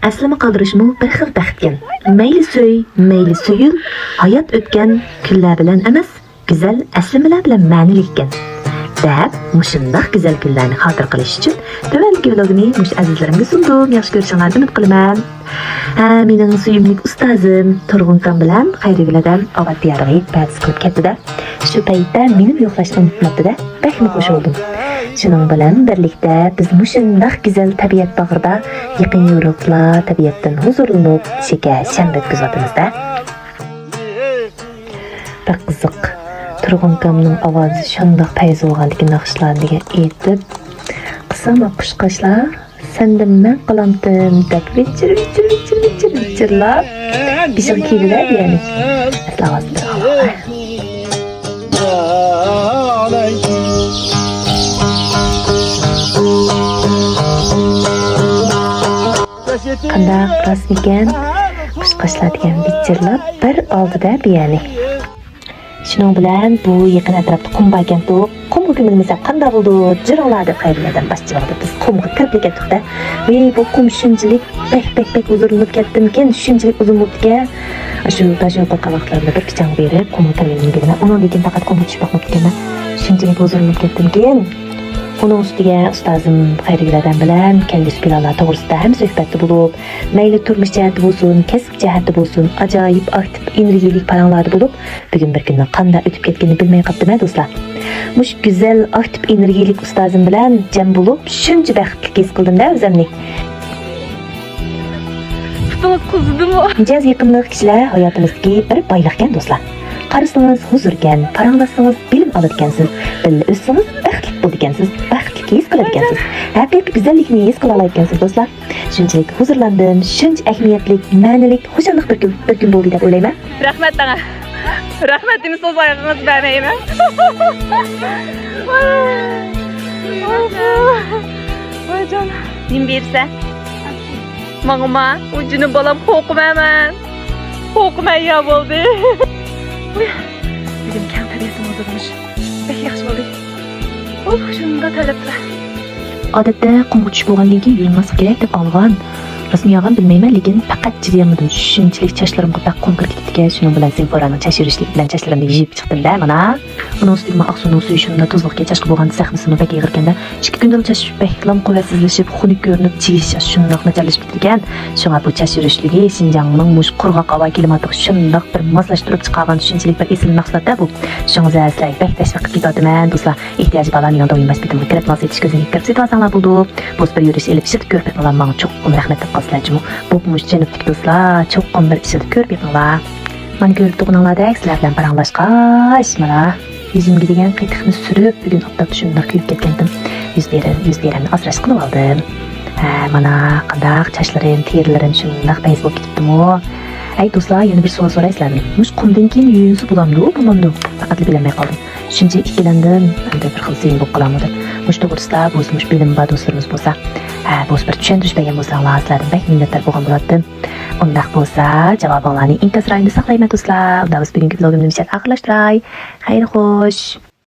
Aslimi qoldirishmi bir xil baxtgan. Mayli so'y, mayli so'yil, hayot o'tgan kunlar bilan emas, go'zal aslimalar bilan ma'nilikkan. Deb, mushundaq go'zal kunlarni xotir qilish uchun tuvandagi vlogni mush azizlarimga sundim. Yaxshi ko'rishingizni umid qilaman. Mening suyimli ustozim Turg'unqam bilan Xayriylardan ovqat tayyorlayib ba'zi qilib ketdi-da. Shu paytda meni yo'qlashni unutmabdi-da. Baxtli qo'shildim. Shuning bilan birlikda biz mushundaq go'zal tabiat bag'rida yaqin Yevropa tabiatdan huzurlanib, shekar shanba o'tkazamiz-da. Bir qiziq Turg'unqamning ovozi shundoq payz bo'lganligini naqshlarga aytib, qisama qushqashlar sendan men qalamdim deb vichirlab bishig kiydilar yani. Qandaq rost ekan, qushqashlar degan vichirlab bir oldida biyani. Shuning bilan bu yaqin atrofda qum bor ekan, qumga ko'milmasa qanday bo'ldi? Jiroqlarda Xayriylardan boshchiligida biz qumga kirib ketdik-da. Bu qum shunchalik bek uzunlab ketdimkin, shunchalik uzun bo'ldi-ki, shu qo'rqqan vaqtlarda bir pichoq berib qumga kirganligini, undan keyin faqat qumga tushib qolibdi-da. Shunchalik uzunlab ketdimkin, uning ustiga ustozim Xayriylardan bilan kelgusi planlar to'g'risida ham suhbatda bo'lib, mayli turmush jihati bo'lsin, kasb jihati bo'lsin, ajoyib aktiv energiyalik paranglarda bo'lib, bugun bir kunni qanday o'tib ketganini bilmay qoldim do'stlar. Mush go'zal aktiv energiyalik ustozim bilan jam bo'lib, shuncha baxtli his qildim-da o'zimni. Tutunuz qizidimi? Mijaz yaqinlik kishilar hayotimizga bir boyliqkan do'stlar. Qarasangiz huzurgan, paranglashsangiz bilim oladigansiz, o'zsangiz baxtli bo'ladigansiz, baxtli his qiladigansiz, haqiqiy go'zallikni his qila oladigansiz do'stlar. Shunchalik huzurlandim, shuncha ahamiyatli, ma'nilik, xo'jalik bir kun bo'ldi deb o'ylayman. Rahmat tanga. Rahmatini so'z oyog'ingiz bermayman. Voy jon, nim bersa? Mağma, ucunu balam qo'rqmayman. Qo'rqmay bo'ldi. Bugün kam tabiatim huzurmuş. Pek yaxshi bo'ldi. Shunda talablar. Odatda qumga tushib bo'lgandan keyin yuyinmaslik kerak deb olgan. Rasmiy yog'an bilmayman, lekin faqat chidayolmadim. Shunchalik chachlarimga taq qum kirib ketdi-ki, shuning bilan Senforaning chash yurishlik bilan chachlarimni yeyib chiqdim-da, mana. Uning ustiga oqsuvning suvi shunda tuzliqga chashqi bo'lgan sahnisini bak yig'irganda, 2 kundan chashib beklam quvvatsizlashib, xunuk ko'rinib, chigish shundoq nacharlashib ketgan. Shunga bu chash yurishligi Xinjiangning mush qurg'oq havo klimatiga shundoq bir moslashtirib chiqargan shunchalik bir esil mahsulotda bu. Shunga sizlarga bek tashviq ketaman do'stlar. Ehtiyoji balan yonda o'yinmas bitimga kirib nasib etish ko'zini kirib setvasanlar bo'ldi. Bo'z bir yurish elib shit ko'rib bilan menga cho'qqim rahmat qilsizlarmi. Bu mushjanibdik do'stlar, cho'qqim bir ishni ko'rib bitinglar. Men ko'rib turganinglarda sizlar bilan paranglashqash, mana yuzimga degan qitiqni surib, bugun optop shundoq kuyib ketgandim. Yuzlarimni asrash qilib oldim. Mana qandaq chachlarim, terilarim shundoq payz bo'lib ketibdimi? Ay do'stlar, yana bir savol so'raysizlarmi? Mush qumdan keyin yuyinsa bo'lamdi? Faqat bilmay qoldim. Shuncha ikkilandim, endi bir xil seyin bo'lib qolamadi. Mush to'g'risida bo'lsa, bilim bor do'stlarimiz bo'lsa, bo'z bir tushuntirish bergan bo'lsanglar, sizlardan bak minnatdor bo'lgan bo'lardim. Undaq bo'lsa, javoblarning intasrayini saqlayman do'stlar. Unda biz bugungi vlogimizni oxirlashtiray. Xayr xo'sh.